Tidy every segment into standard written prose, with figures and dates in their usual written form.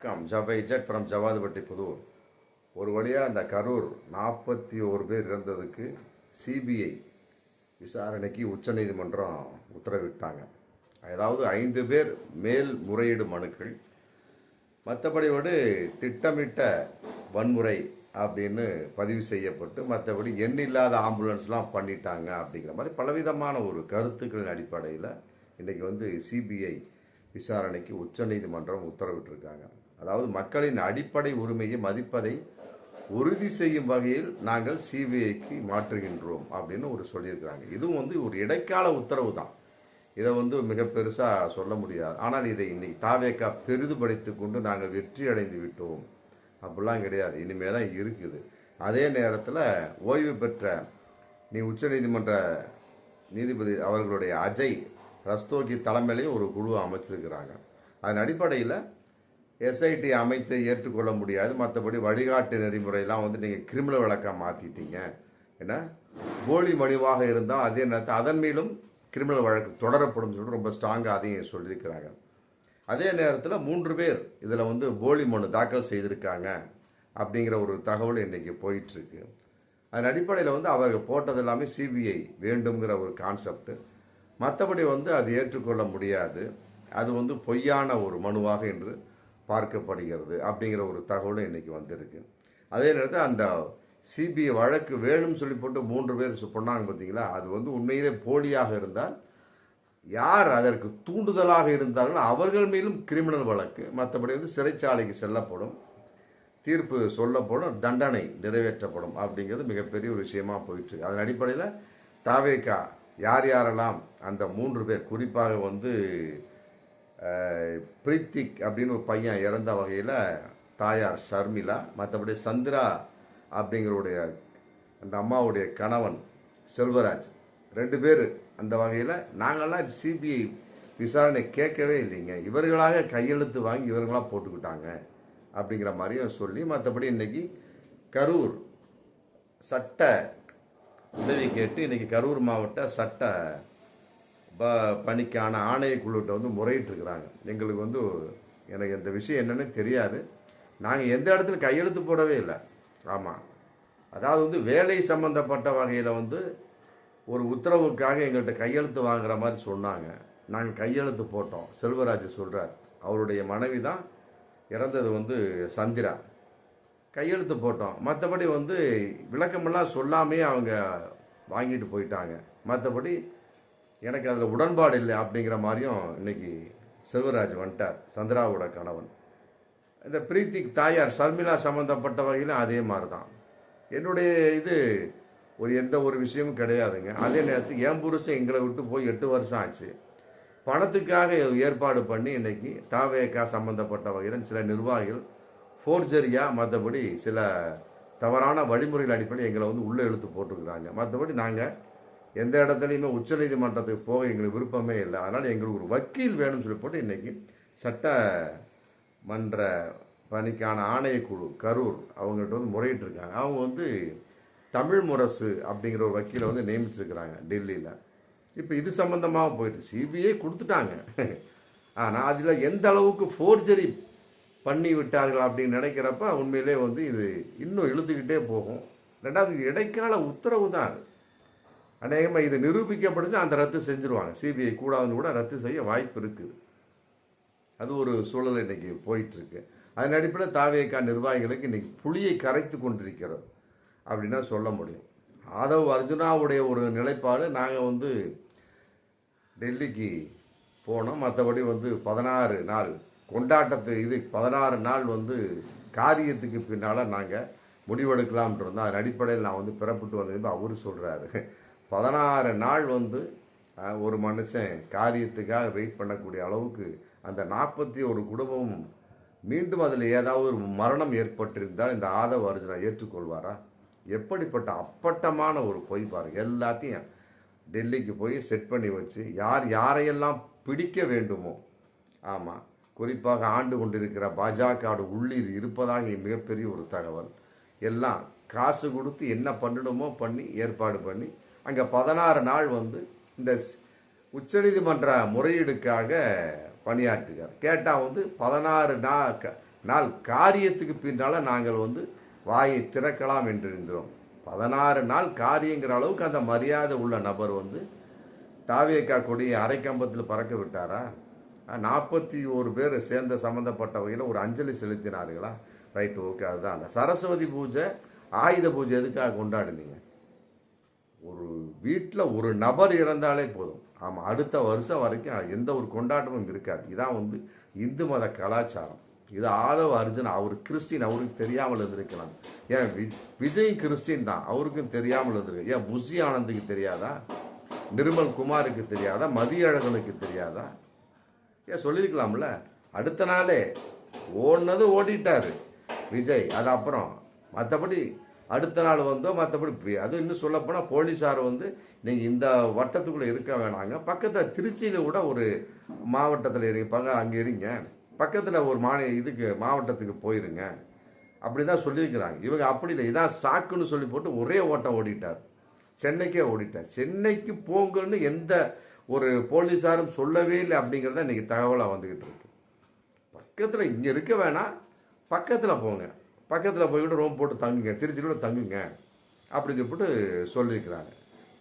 ஜவைஜட் from Javadupatti Pudur. ஒரு வழியாக அந்த கரூர் 41 பேர் இறந்ததுக்கு சிபிஐ விசாரணைக்கு உச்சநீதிமன்றம் உத்தரவிட்டாங்க. அதாவது 5 பேர் மேல் முறையீடு மனுக்கள், மற்றபடி திட்டமிட்ட வன்முறை அப்படின்னு பதிவு செய்யப்பட்டு, மற்றபடி எண்ணில்லாத ஆம்புலன்ஸ்லாம் பண்ணிட்டாங்க அப்படிங்கிற மாதிரி பலவிதமான ஒரு கருத்துக்களின் அடிப்படையில் இன்றைக்கி சிபிஐ விசாரணைக்கு உச்சநீதிமன்றம் உத்தரவிட்டிருக்காங்க. அதாவது மக்களின் அடிப்படை உரிமையை மதிப்பதை உறுதி செய்யும் வகையில் நாங்கள் சிபிஐக்கு மாற்றுகின்றோம் அப்படின்னு சொல்லியிருக்கிறாங்க. இதுவும் ஒரு இடைக்கால உத்தரவு தான். இதை மிக பெருசாக சொல்ல முடியாது. ஆனால் இதை இன்னைக்கு தாவேக்கா பெரிதுபடுத்தி கொண்டு நாங்கள் வெற்றி அடைந்து விட்டோம் அப்படிலாம் கிடையாது, இனிமே தான் இருக்குது. அதே நேரத்தில் ஓய்வு பெற்ற உச்சநீதிமன்ற நீதிபதி அவர்களுடைய அஜய் ரஸ்தோகி தலைமையிலையும் ஒரு குழு அமைச்சிருக்கிறாங்க. அதன் அடிப்படையில் எஸ்ஐடி அமைத்து ஏற்றுக்கொள்ள முடியாது. மற்றபடி வழிகாட்டு நெறிமுறையெல்லாம் நீங்கள் கிரிமினல் வழக்காக மாற்றிட்டீங்க. ஏன்னா போலி மனுவாக இருந்தால் அதே நேரத்தில் அதன் மேலும் கிரிமினல் வழக்கு தொடரப்படும் சொல்லிட்டு ரொம்ப ஸ்ட்ராங்காக அதையும் சொல்லியிருக்கிறாங்க. அதே நேரத்தில் 3 பேர் இதில் போலி மனு தாக்கல் செய்திருக்காங்க அப்படிங்கிற ஒரு தகவல் இன்றைக்கி போயிட்டுருக்கு. அதன் அடிப்படையில் அவர்கள் போட்டது எல்லாமே சிபிஐ வேண்டுங்கிற ஒரு கான்செப்ட். மற்றபடி அது ஏற்றுக்கொள்ள முடியாது, அது பொய்யான ஒரு மனுவாக என்று பார்க்கப்படுகிறது அப்படிங்கிற ஒரு தகவலும் இன்னைக்கு வந்திருக்கு. அதே நேரத்தில் அந்த சிபிஐ வழக்கு வேணும்னு சொல்லி போட்டு 3 பேர் சொன்னாங்க பார்த்தீங்களா, அது உண்மையிலே போலியாக இருந்தால் யார் அதற்கு தூண்டுதலாக இருந்தார்களோ அவர்கள் மேலும் கிரிமினல் வழக்கு, மற்றபடி சிறைச்சாலைக்கு செல்லப்படும், தீர்ப்பு சொல்லப்படும், தண்டனை நிறைவேற்றப்படும் அப்படிங்கிறது மிகப்பெரிய ஒரு விஷயமா போயிட்டு. அதன் அடிப்படையில் தாவேக்கா யாரெல்லாம் அந்த 3 பேர், குறிப்பாக பிரீத்திக் அப்படின்னு ஒரு பையன் இறந்த வகையில் தாயார் ஷர்மிளா, மற்றபடி சந்திரா அப்படிங்கிறவுடைய அந்த அம்மாவுடைய கணவன் செல்வராஜ், 2 பேர் அந்த வகையில் நாங்கள்லாம் சிபிஐ விசாரணை கேட்கவே இல்லைங்க, இவர்களாக கையெழுத்து வாங்கி இவர்களாக போட்டுக்கிட்டாங்க அப்படிங்கிற மாதிரியும் சொல்லி, மற்றபடி இன்னைக்கு கரூர் சட்ட உதவி கேட்டு இன்னைக்கு கரூர் மாவட்ட சட்ட பணிக்கான ஆணையக்குழுட்ட முறையிட்டு இருக்கிறாங்க. எங்களுக்கு எனக்கு இந்த விஷயம் என்னன்னு தெரியாது, நாங்கள் எந்த இடத்துல கையெழுத்து போடவே இல்லை. ஆமாம், அதாவது வேலை சம்பந்தப்பட்ட வகையில் ஒரு உத்தரவுக்காக எங்கள்கிட்ட கையெழுத்து வாங்குற மாதிரி சொன்னாங்க. நாங்கள் கையெழுத்து போட்டோம். செல்வராஜ் சொல்கிறார், அவருடைய மனைவி தான் இறந்தது சந்திரா. கையெழுத்து போட்டோம், மற்றபடி விளக்கமெல்லாம் சொல்லாமே அவங்க வாங்கிட்டு போயிட்டாங்க. மற்றபடி எனக்கு அதில் உடன்பாடு இல்லை அப்படிங்கிற மாதிரியும் இன்னைக்கு செல்வராஜ் வந்துட்டார், சந்திராவோட கணவன். இந்த பிரீத்திக் தாயார் ஷர்மிளா சம்மந்தப்பட்ட வகையிலும் அதே மாதிரி தான். என்னுடைய எந்த ஒரு விஷயமும் கிடையாதுங்க. அதே நேரத்துக்கு என் புருஷன் எங்களை விட்டு போய் 8 வருஷம் ஆச்சு. பணத்துக்காக ஏற்பாடு பண்ணி இன்னைக்கு தாவேக்கா சம்மந்தப்பட்ட வகையில் சில நிர்வாகிகள் ஃபோர்ஜரியா, மற்றபடி சில தவறான வழிமுறைகள் அடிப்படையில் எங்களை உள்ளே இழுத்து போட்டுருக்குறாங்க. மற்றபடி நாங்கள் எந்த இடத்துலையுமே உச்சநீதிமன்றத்துக்கு போக எங்களுக்கு விருப்பமே இல்லை. அதனால் எங்களுக்கு ஒரு வக்கீல் வேணும்னு சொல்லி போட்டு இன்றைக்கி சட்டமன்ற பணிக்கான ஆணையக்குழு கரூர் அவங்கள்ட்ட முறையிட்டு இருக்காங்க. அவங்க தமிழ் முரசு அப்படிங்கிற ஒரு வக்கீலை நியமிச்சிருக்கிறாங்க டெல்லியில். இப்போ இது சம்மந்தமாக போயிட்டு சிபிஐ கொடுத்துட்டாங்க. ஆனால் அதில் எந்த அளவுக்கு ஃபோர்ஜரி பண்ணி விட்டார்கள் அப்படின்னு நினைக்கிறப்ப உண்மையிலே இது இன்னும் இழுத்துக்கிட்டே போகும். ரெண்டாவது இது இடைக்கால உத்தரவு தான். அநேகமாக இது நிரூபிக்கப்படுச்சு அந்த ரத்து செஞ்சுருவாங்க. சிபிஐ கூடாதுன்னு கூட ரத்து செய்ய வாய்ப்பு இருக்குது. அது ஒரு சூழல் இன்னைக்கு போயிட்டுருக்கு. அதன் அடிப்படையில் தாவேக்கா நிர்வாகிகளுக்கு இன்னைக்கு புளியை கரைத்து கொண்டிருக்கிறது அப்படின்னா சொல்ல முடியும். ஆதவ் அர்ஜுனாவுடைய ஒரு நிலைப்பாடு, நாங்கள் டெல்லிக்கு போனோம், மற்றபடி 16 நாள் கொண்டாட்டத்து 16 நாள் காரியத்துக்கு பின்னால் நாங்கள் முடிவெடுக்கலாம்னு இருந்தோம். அதன் அடிப்படையில் நான் பிறப்பிட்டு வந்தது அவரு சொல்கிறாரு. 16 நாள் ஒரு மனுஷன் காரியத்துக்காக வெயிட் பண்ணக்கூடிய அளவுக்கு அந்த 41 குடும்பமும் மீண்டும் அதில் ஏதாவது ஒரு மரணம் ஏற்பட்டிருந்தால் இந்த ஆதவ அர்ஜுனா ஏற்றுக்கொள்வாரா? எப்படிப்பட்ட அப்பட்டமான ஒரு பொய் பாருங்க. எல்லாத்தையும் டெல்லிக்கு போய் செட் பண்ணி வச்சு யாரையெல்லாம் பிடிக்க வேண்டுமோ, ஆமாம், குறிப்பாக ஆண்டு கொண்டிருக்கிற பாஜக உள்ளீர் இருப்பதாக மிகப்பெரிய ஒரு தகவல், எல்லாம் காசு கொடுத்து என்ன பண்ணணுமோ பண்ணி ஏற்பாடு பண்ணி அங்கே 16 நாள் இந்த உச்சநீதிமன்ற முறையீடுக்காக பணியாற்றுகிறார். கேட்டால் 16 நாள் காரியத்துக்கு பின்னால் நாங்கள் வந்து வாயை திறக்கலாம் என்று இருந்தோம். 16 நாள் காரியங்கிற அளவுக்கு அந்த மரியாதை உள்ள நபர் வந்து தாவேக்கா கொடியை அரைக்கம்பத்தில் பறக்க விட்டாரா? 41 பேர் சேர்ந்த சம்மந்தப்பட்ட வகையில் ஒரு அஞ்சலி செலுத்தினார்களா? Right, okay. அதுதான் அந்த சரஸ்வதி பூஜை, ஆயுத பூஜை எதுக்காக கொண்டாடுனீங்க? ஒரு வீட்டில் ஒரு நபர் இறந்தாலே போதும். ஆமாம், அடுத்த வருஷம் வரைக்கும் எந்த ஒரு கொண்டாட்டமும் இருக்காது. இதான் வந்து இந்து மத கலாச்சாரம். இது ஆதவ அர்ஜுன், அவர் கிறிஸ்டின், அவருக்கு தெரியாமல் இருந்திருக்கலாம். ஏன் விஜய் கிறிஸ்டின் தான், அவருக்கும் தெரியாமல் இருந்திருக்கு. ஏன் புஷி ஆனந்துக்கு தெரியாதா? நிர்மல் குமாருக்கு தெரியாதா? மதியழகனுக்கு தெரியாதா? ஏன் சொல்லியிருக்கலாம்ல? அடுத்த நாளே ஓடினது ஓடிட்டாரு விஜய். அது அப்புறம் மற்றபடி அடுத்த நாள் வந்தோம். மற்றபடி அது இன்னும் சொல்லப்போனால் போலீஸார் வந்து நீங்கள் இந்த வட்டத்துக்குள்ளே இருக்க வேணாங்க, பக்கத்தில் திருச்சியில் கூட ஒரு மாவட்டத்தில் இருப்பாங்க, அங்கே இருங்க, பக்கத்தில் ஒரு இதுக்கு மாவட்டத்துக்கு போயிருங்க, அப்படி தான் சொல்லியிருக்கிறாங்க. இவங்க அப்படி இல்லை, இதான் சாக்குன்னு சொல்லி போட்டு ஒரே ஓட்டம் ஓடிட்டார், சென்னைக்கே ஓடிட்டார். சென்னைக்கு போங்கன்னு எந்த ஒரு போலீஸாரும் சொல்லவே இல்லை அப்படிங்கிறத இன்னைக்கு தகவலாக வந்துக்கிட்டு இருக்கு. பக்கத்தில் இங்கே இருக்க வேணாம், பக்கத்தில் போங்க, பக்கத்தில் போய்கிட்டு ரூம் போட்டு தங்குங்க, திருச்சி கூட தங்குங்க அப்படின்னு சொல்லிட்டு சொல்லியிருக்கிறாங்க.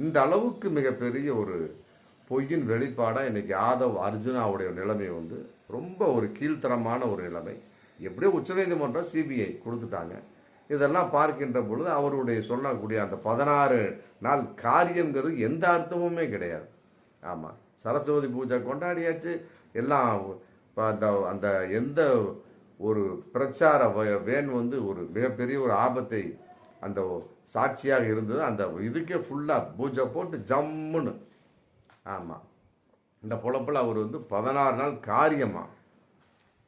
இந்த அளவுக்கு மிகப்பெரிய ஒரு பொய்யின் வெளிப்பாடாக இன்னைக்கு ஆதவ் அர்ஜுனாவுடைய நிலைமை வந்து ரொம்ப ஒரு கீழ்த்தரமான ஒரு நிலைமை. எப்படியோ உச்சநீதிமன்றம் சிபிஐ கொடுத்துட்டாங்க. இதெல்லாம் பார்க்கின்ற பொழுது அவருடைய சொல்லக்கூடிய அந்த 16 நாள் காரியங்கிறது எந்த அர்த்தமுமே கிடையாது. ஆமாம், சரஸ்வதி பூஜை கொண்டாடியாச்சு, எல்லாம் அந்த அந்த எந்த ஒரு பிரச்சார வேன் வந்து ஒரு மிகப்பெரிய ஒரு ஆபத்தை அந்த சாட்சியாக இருந்தது. அந்த இதுக்கே ஃபுல்லாக பூஜை போட்டு ஜம்முன்னு. ஆமாம், இந்த பொழப்பில் அவர் வந்து 16 நாள் காரியமா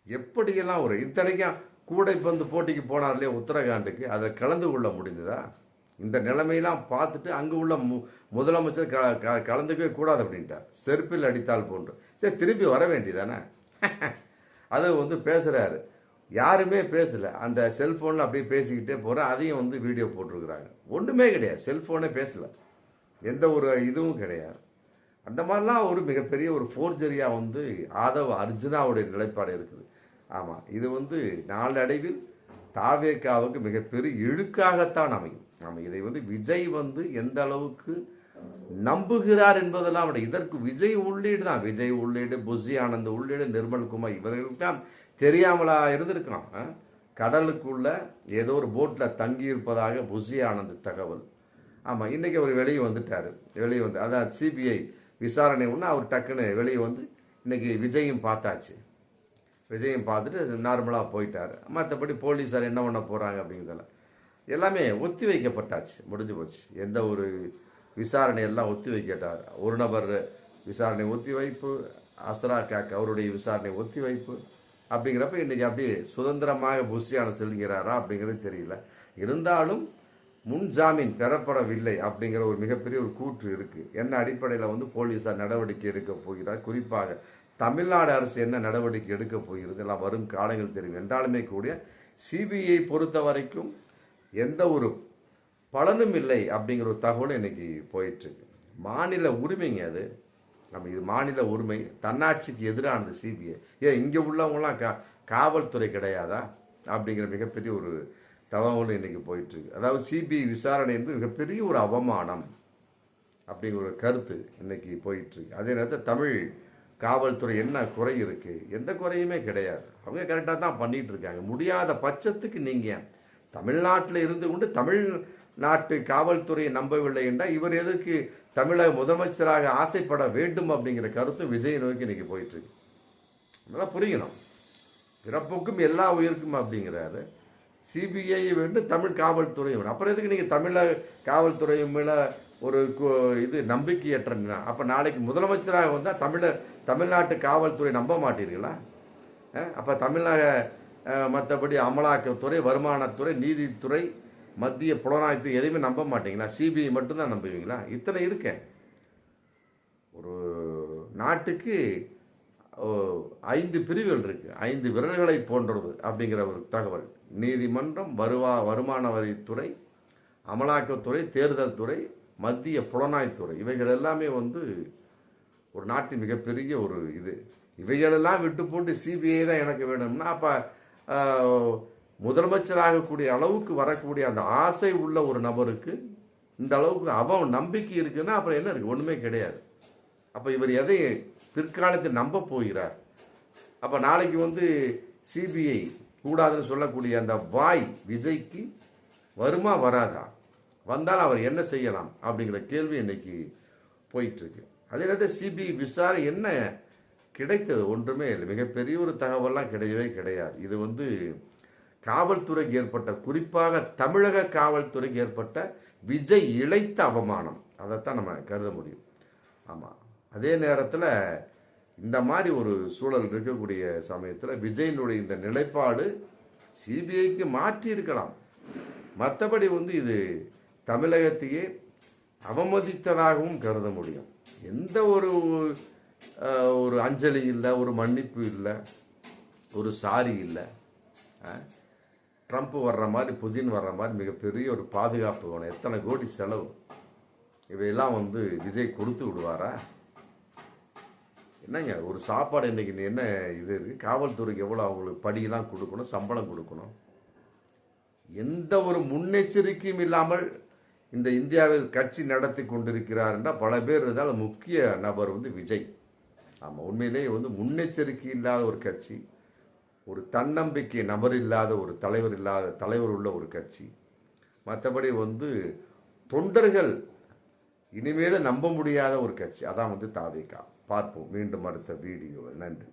எப்படியெல்லாம் ஒரு இத்தனைக்கும் கூடைப்பந்து போட்டிக்கு போனார் இல்லையா உத்தரகாண்டுக்கு, அதை கலந்து கொள்ள முடிந்ததா? இந்த நிலைமையெல்லாம் பார்த்துட்டு அங்கே உள்ள முதலமைச்சர் கலந்துக்கவே கூடாது அப்படின்ட்டார், செருப்பில் அடித்தால் போன்று. சரி, திரும்பி வர வேண்டியதானே? அது வந்து பேசுகிறாரு, யாருமே பேசலை. அந்த செல்ஃபோனில் அப்படியே பேசிக்கிட்டே போகிறேன், அதையும் வந்து வீடியோ போட்டிருக்கிறாங்க. ஒன்றுமே கிடையாது, செல்ஃபோனே பேசலை, எந்த ஒரு இதுவும் கிடையாது. அந்த மாதிரிலாம் ஒரு மிகப்பெரிய ஒரு ஃபோர்ஜரியாக வந்து ஆதவ் அர்ஜுனாவுடைய நிலைப்பாடு இருக்குது. ஆமாம், இது வந்து நாளடைவில் தாவேக்காவுக்கு மிகப்பெரிய இழுக்காகத்தான் அமையும். ஆமாம், இதை வந்து விஜய் வந்து எந்த அளவுக்கு நம்புகிறார் என்பதெல்லாம் விட இதற்கு விஜய் உள்ளீடு தான். விஜய் உள்ளீடு, புஷி ஆனந்த் உள்ளீடு, நிர்மல்குமார் இவர்களுக்கெல்லாம் தெரியாமலா இருந்திருக்கலாம். கடலுக்குள்ள ஏதோ ஒரு போட்டில் தங்கியிருப்பதாக புஷி ஆனந்த் தகவல். ஆமாம், இன்றைக்கி அவர் வெளியே வந்துட்டார். வெளியே வந்து அதான் சிபிஐ விசாரணை ஒன்று, அவர் டக்குன்னு வெளியே வந்து இன்றைக்கி விஜயும் பார்த்தாச்சு. விஜயம் பார்த்துட்டு நார்மலாக போயிட்டார். மற்றபடி போலீஸார் என்ன பண்ண போகிறாங்க அப்படிங்கிறதெல்லாம் எல்லாமே ஒத்தி வைக்கப்பட்டாச்சு, முடிஞ்சு போச்சு. எந்த ஒரு விசாரணை எல்லாம் ஒத்தி வைக்கட்டார். ஒரு நபர் விசாரணை ஒத்தி வைப்பு, அஸ்ரா காக் அவருடைய விசாரணை ஒத்தி வைப்பு அப்படிங்கிறப்ப இன்றைக்கி அப்படியே சுதந்திரமாக புஷியான செல்கிறாரா அப்படிங்கிறது தெரியல. இருந்தாலும் முன் ஜாமீன் பெறப்படவில்லை அப்படிங்கிற ஒரு மிகப்பெரிய ஒரு கூற்று இருக்குது. என்ன அடிப்படையில் வந்து போலீஸார் நடவடிக்கை எடுக்க போகிறார், குறிப்பாக தமிழ்நாடு அரசு என்ன நடவடிக்கை எடுக்க போகிறது எல்லாம் வரும் காலங்கள் தெரியும். என்றாலுமே கூட சிபிஐ பொறுத்த வரைக்கும் எந்த ஒரு பலனும் இல்லை அப்படிங்கிற ஒரு தகவல் இன்னைக்கு போயிட்டுருக்கு. மாநில உரிமைங்க அது, நம்ம இது மாநில உரிமை, தன்னாட்சிக்கு எதிரானது சிபிஐ. இங்கே உள்ளவங்களாம் காவல்துறை கிடையாதா அப்படிங்கிற மிகப்பெரிய ஒரு தகவல் இன்னைக்கு போயிட்டுருக்கு. அதாவது சிபிஐ விசாரணை என்பது மிகப்பெரிய ஒரு அவமானம் அப்படிங்கிற ஒரு கருத்து இன்னைக்கு போயிட்டுருக்கு. அதே நேரத்தில் தமிழ் காவல்துறை என்ன குறை இருக்கு? எந்த குறையுமே கிடையாது, அவங்க கரெக்டாக தான் பண்ணிட்டு இருக்காங்க. முடியாத பட்சத்துக்கு நீங்கள் தமிழ்நாட்டில் இருந்து கொண்டு தமிழ்நாட்டு காவல்துறையை நம்பவில்லை என்றால் இவர் எதற்கு தமிழக முதலமைச்சராக ஆசைப்பட வேண்டும் அப்படிங்கிற கருத்தும் விஜய் நோக்கி இன்னைக்கு போயிட்டு இருக்கு. அதெல்லாம் புரியணும். பிறப்புக்கும் எல்லா உயிருக்கும் அப்படிங்கிறாரு. சிபிஐ வேண்டும், தமிழ் காவல்துறை வேண்டும். அப்புறம் எதுக்கு நீங்கள் தமிழக காவல்துறை மேலே ஒரு இது நம்பிக்கையற்றா? அப்போ நாளைக்கு முதலமைச்சராக வந்தால் தமிழ்நாட்டு காவல்துறை நம்ப மாட்டீர்களா? அப்போ தமிழக மற்றபடி அமலாக்கத்துறை, வருமானத்துறை, நீதித்துறை, மத்திய புலனாய்வுத்துறை எதையுமே நம்ப மாட்டீங்களா? சிபிஐ மட்டும்தான் நம்புவீங்களா? இத்தனை இருக்கேன். ஒரு நாட்டுக்கு 5 பிரிவுகள் இருக்கு, 5 விரல்களை போன்றது அப்படிங்கிற ஒரு தகவல். நீதிமன்றம், வருமான வரித்துறை, அமலாக்கத்துறை, தேர்தல் துறை, மத்திய புலனாய்வுத்துறை, இவைகள் எல்லாமே வந்து ஒரு நாட்டின் மிகப்பெரிய ஒரு இது. இவைகளெல்லாம் விட்டு போட்டு சிபிஐ தான் எனக்கு வேணும்னா அப்போ முதலமைச்சராகக்கூடிய அளவுக்கு வரக்கூடிய அந்த ஆசை உள்ள ஒரு நபருக்கு இந்த அளவுக்கு அவன் நம்பிக்கை இருக்குன்னா அப்புறம் என்ன இருக்கு? ஒன்றுமே கிடையாது. அப்போ இவர் எதை பிற்காலத்தில் நம்ப போகிறார்? அப்போ நாளைக்கு சிபிஐ கூடாதுன்னு சொல்லக்கூடிய அந்த வாய் விஜய்க்கு வருமா வராதா? வந்தால் அவர் என்ன செய்யலாம் அப்படிங்கிற கேள்வி இன்னைக்கு போயிட்டு இருக்கு. அதே நேரத்தில் சிபிஐ விசாரணை என்ன கிடைத்தது? ஒன்றுமே இல்லை. மிகப்பெரிய ஒரு தகவல்லாம் கிடையவே கிடையாது. இது காவல்துறைக்கு ஏற்பட்ட, குறிப்பாக தமிழக காவல்துறைக்கு ஏற்பட்ட விஜய் இழைத்த அவமானம். அதைத்தான் நம்ம கருத முடியும். ஆமாம். அதே நேரத்தில் இந்த மாதிரி ஒரு சூழல் இருக்கக்கூடிய சமயத்தில் விஜயினுடைய இந்த நிலைப்பாடு சிபிஐக்கு மாற்றி இருக்கலாம். மற்றபடி இது தமிழகத்தையே அவமதித்ததாகவும் கருத முடியும். எந்த ஒரு அஞ்சலி இல்லை, ஒரு மன்னிப்பு இல்லை, ஒரு சாரி இல்லை. ட்ரம்ப் வர்ற மாதிரி, புதின் வர்ற மாதிரி மிகப்பெரிய ஒரு பாதுகாப்பு வேணும். எத்தனை கோடி செலவு. இவையெல்லாம் விஜய் கொடுத்து விடுவாரா? என்னங்க ஒரு சாப்பாடு இன்னைக்கு என்ன இது இருக்கு? காவல்துறைக்கு எவ்வளோ அவங்களுக்கு படியெல்லாம் கொடுக்கணும், சம்பளம் கொடுக்கணும். எந்த ஒரு முன்னெச்சரிக்கையும் இல்லாமல் இந்த இந்தியாவில் கட்சி நடத்தி கொண்டிருக்கிறார் என்றால் பல பேர் இருந்தால் முக்கிய நபர் விஜய். ஆமாம், உண்மையிலேயே முன்னெச்சரிக்கை இல்லாத ஒரு கட்சி, ஒரு தன்னம்பிக்கை நபர் இல்லாத ஒரு தலைவர் உள்ள ஒரு கட்சி. மற்றபடி தொண்டர்கள் இனிமேல் நம்ப முடியாத ஒரு கட்சி. அதான் தாவேகா. பார்ப்போம் மீண்டும் அடுத்த வீடியோவில். நன்றி.